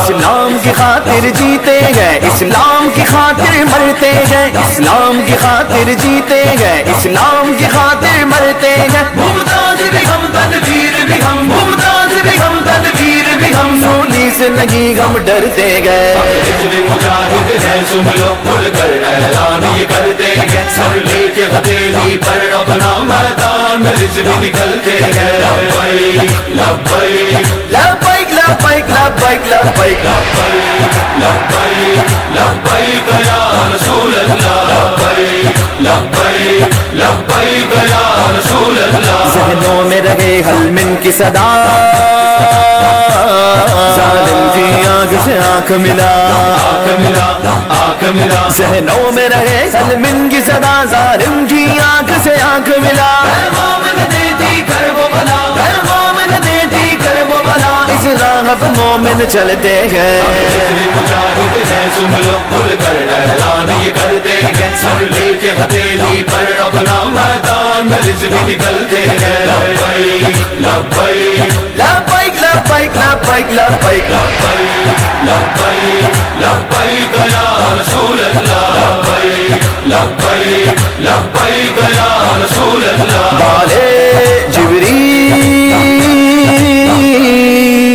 इस्लाम की खातिर जीते गए, इस्लाम की खातिर मरते गए, इस्लाम की खातिर जीते गए, इस्लाम की खातिर मरते गए। मुमताज भी हम, तनवीर भी हम, मुमताज भी हम, तनवीर भी हम, सूली से लगी हम डरते गए। मुजाहिद है सुन लो, खुलकर ऐलान ये करते गए, सर लेके हथेली पर अपना मैदान में रिज़्क़ निकलते गए। लब्बैक लब्बैक लब्बैक लब्बैक लब्बैक लब्बैक लब्बैक लब्बैक या रसूल अल्लाह, लब्बैक लब्बैक लब्बैक या रसूल अल्लाह। ज़हनों में रहे हलमिन की सदा, ज़ालिम की आंख से आंख मिला, आंख मिला, आंख मिला। ज़हनों में रहे हलमिन की सदा, ज़ालिम की आंख से आंख मिला। मोमिन चलते हैं, मुजाहिद है सुन लो, खुलकर ऐलान ये करते हैं, सर लेके हथेली पर अपना मैदान में रिज़्क़ निकलते हैं। लब्बैक लब्बैक लब्बैक लब्बैक लब्बैक लब्बैक लब्बैक लब्बैक या रसूल अल्लाह, लब्बैक लब्बैक लब्बैक या रसूल अल्लाह।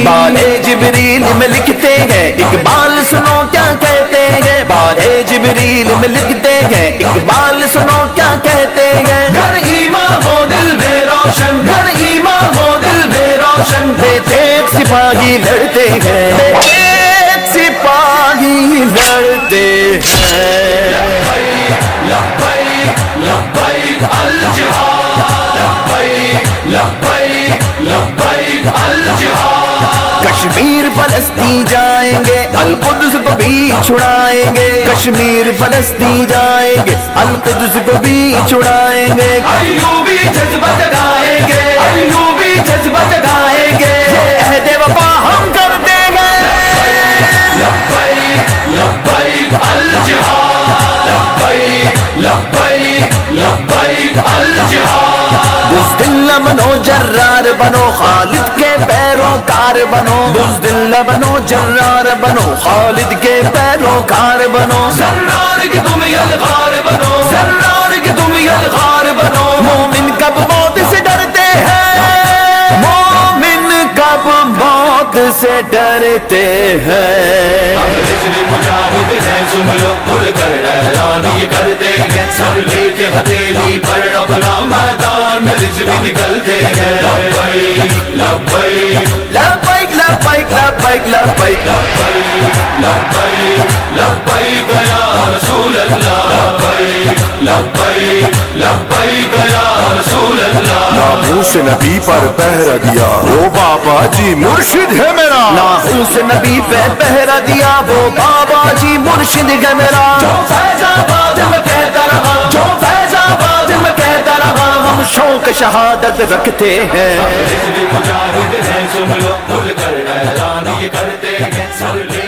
बाले जिब्रील में लिखते हैं इकबाल, सुनो क्या कहते हैं। बारे जिब्रील में लिखते हैं इकबाल, सुनो क्या कहते हैं। घर ईमान हो दिल में रोशन, घर ईमान हो दिल में रोशन, एक सिपाही लड़ते हैं, एक सिपाही लड़ते हैं। فلسطین جائیں گے القدس کو بھی چھڑائیں گے کشمیر فلسطین جائیں گے القدس کو بھی چھڑائیں گے ایوبی جذبہ جگائیں گے ایوبی جذبہ جگائیں گے عہد وفا ہم کر دیں گے لبیک لبیک الجہاد لبیک لبیک لبیک الجہاد بزدل نہ بنو جرار بنو خالد کے پیروکار بنو بزدل نہ بنو جرار بنو خالد کے پیروکار بنو سرار کی تم یلغار بنو سرار کی تم یلغار بنو مومن کب موت سے ڈرتے ہیں مومن کب موت سے ڈرتے ہیں ہجری مجاہد ہیں سن لو کھل کر اعلان یہ کرتے ہیں سر لے کے ہتھیلی پر اپنا میدان میں رجوی نکلتے ہیں لبیک لبیک لبیک لبیک لبیک لبیک لبیک لبیک یا رسول اللہ لبیک لبیک لبیک یا رسول اللہ ناموس نبی پر پہرا دیا وہ بابا جی مرشد ہے میرا ناموس نبی پہ پہرا دیا وہ بابا جی مرشد ہے میرا جو فیض آباد میں کہتا رہا جو فیض آباد میں کہتا رہا ہم شوق شہادت رکھتے ہیں ہجری مجاہد ہیں سن لو کھل کر اعلان یہ کرتے ہیں سر لے